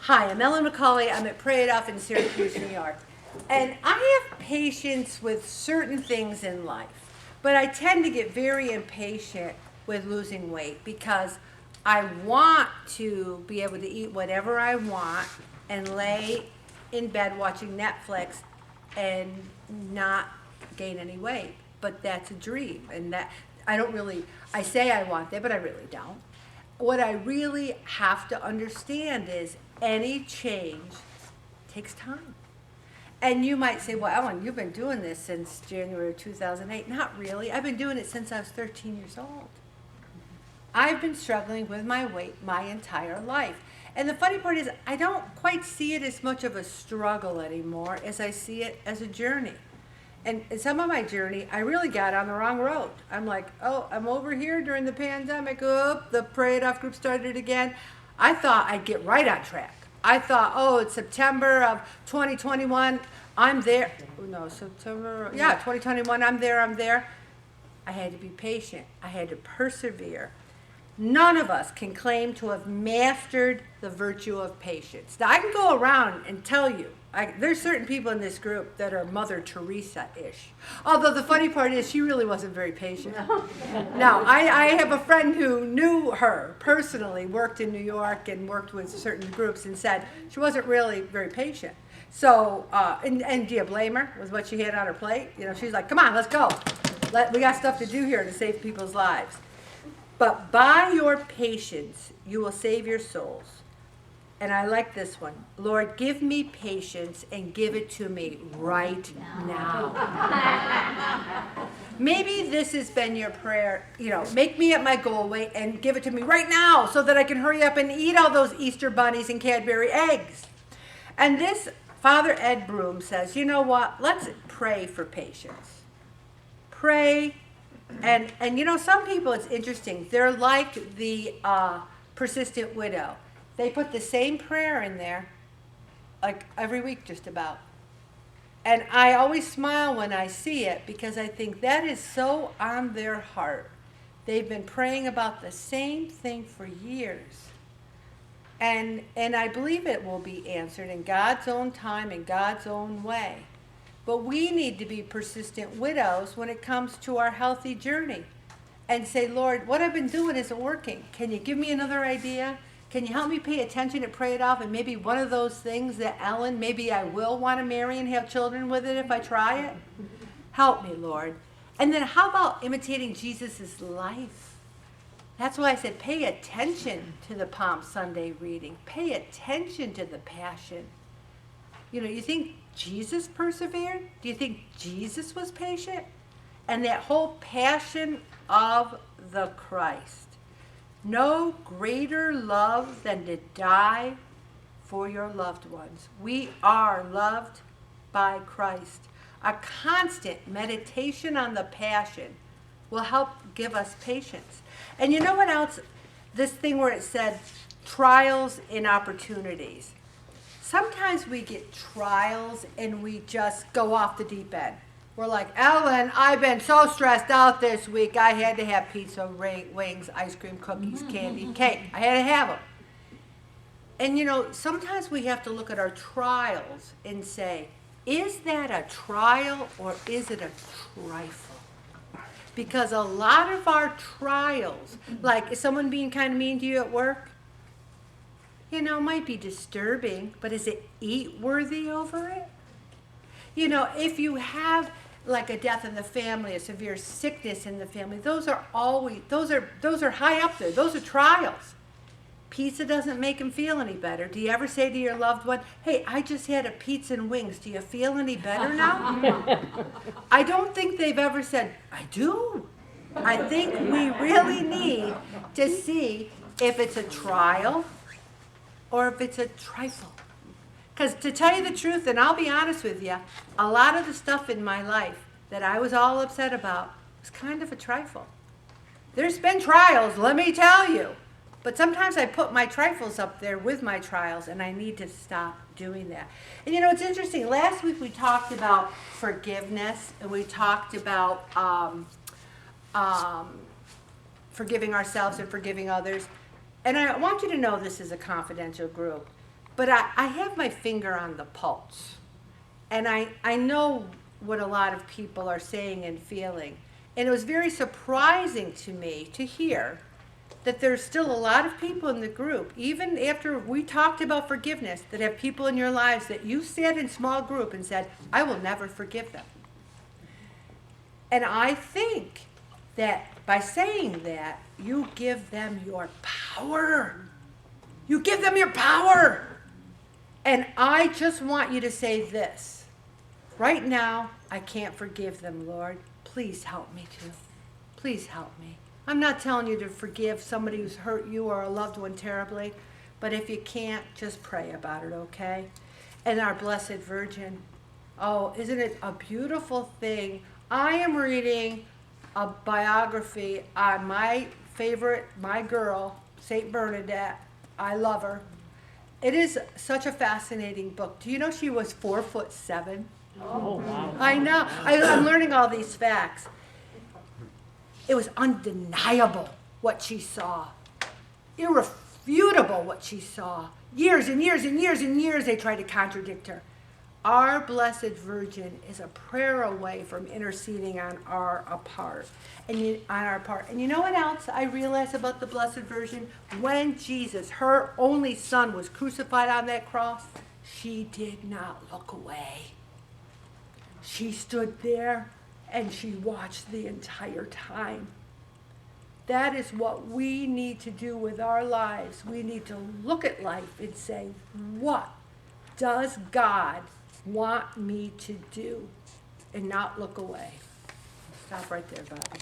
Hi, I'm Ellen McCauley. I'm at Pray It Off in Syracuse, New York. And I have patience with certain things in life, but I tend to get very impatient with losing weight because I want to be able to eat whatever I want and lay in bed watching Netflix and not gain any weight. But that's a dream, and that I say I want that, but I really don't. What I really have to understand is any change takes time. And you might say, well, Ellen, you've been doing this since January of 2008. Not really. I've been doing it since I was 13 years old. I've been struggling with my weight my entire life. And the funny part is, I don't quite see it as much of a struggle anymore as I see it as a journey. And in some of my journey, I really got on the wrong road. I'm like, oh, I'm over here during the pandemic. Oh, the Pray It Off group started again. I thought I'd get right on track. I thought, oh, it's September of 2021. I'm there. No, September. Yeah, 2021. I'm there. I had to be patient. I had to persevere. None of us can claim to have mastered the virtue of patience. Now, I can go around and tell you, there's certain people in this group that are Mother Teresa-ish. Although the funny part is she really wasn't very patient. Now, I have a friend who knew her personally, worked in New York and worked with certain groups, and said she wasn't really very patient. So, and do you blame her with what she had on her plate? You know, she's like, come on, let's go. We got stuff to do here to save people's lives. But by your patience, you will save your souls. And I like this one. Lord, give me patience and give it to me right now. Maybe this has been your prayer, make me at my goal weight and give it to me right now so that I can hurry up and eat all those Easter bunnies and Cadbury eggs. And this, Father Ed Broom says, you know what? Let's pray for patience. Pray. And some people, it's interesting. They're like the persistent widow. They put the same prayer in there, like every week just about. And I always smile when I see it because I think that is so on their heart. They've been praying about the same thing for years. And I believe it will be answered in God's own time, in God's own way. But we need to be persistent widows when it comes to our healthy journey and say, Lord, what I've been doing isn't working. Can you give me another idea? Can you help me pay attention and pray it off? And maybe one of those things that Ellen, maybe I will want to marry and have children with it if I try it. Help me, Lord. And then how about imitating Jesus' life? That's why I said pay attention to the Palm Sunday reading. Pay attention to the Passion. You think Jesus persevered? Do you think Jesus was patient? And that whole passion of the Christ. No greater love than to die for your loved ones. We are loved by Christ. A constant meditation on the Passion will help give us patience. And you know what else? This thing where it said trials and opportunities. Sometimes we get trials and we just go off the deep end. We're like, Ellen, I've been so stressed out this week. I had to have pizza, wings, ice cream, cookies, candy, cake. I had to have them. And sometimes we have to look at our trials and say, is that a trial or is it a trifle? Because a lot of our trials, like is someone being kind of mean to you at work? Might be disturbing, but is it eat worthy over it? If you have like a death in the family, a severe sickness in the family, those are high up there. Those are trials. Pizza doesn't make them feel any better. Do you ever say to your loved one, hey, I just had a pizza and wings. Do you feel any better now? I don't think they've ever said, I do. I think we really need to see if it's a trial or if it's a trifle. Because to tell you the truth, and I'll be honest with you, a lot of the stuff in my life that I was all upset about was kind of a trifle. There's been trials, let me tell you. But sometimes I put my trifles up there with my trials, and I need to stop doing that. And it's interesting. Last week we talked about forgiveness, and we talked about forgiving ourselves and forgiving others. And I want you to know this is a confidential group. But I have my finger on the pulse. And I know what a lot of people are saying and feeling. And it was very surprising to me to hear that there's still a lot of people in the group, even after we talked about forgiveness, that have people in your lives that you sat in small group and said, I will never forgive them. And I think that by saying that, you give them your power. You give them your power. And I just want you to say this. Right now, I can't forgive them, Lord. Please help me to. Please help me. I'm not telling you to forgive somebody who's hurt you or a loved one terribly, but if you can't, just pray about it, okay? And our Blessed Virgin, oh, isn't it a beautiful thing? I am reading a biography on my favorite, my girl, Saint Bernadette. I love her. It is such a fascinating book. Do you know she was 4'7"? Oh, wow. I know. I'm learning all these facts. It was undeniable what she saw. Irrefutable what she saw. Years and years and years and years they tried to contradict her. Our Blessed Virgin is a prayer away from interceding on our part. And you know what else I realized about the Blessed Virgin? When Jesus, her only son, was crucified on that cross, she did not look away. She stood there and she watched the entire time. That is what we need to do with our lives. We need to look at life and say, what does God want me to do? And not look away. Stop right there, Bobby.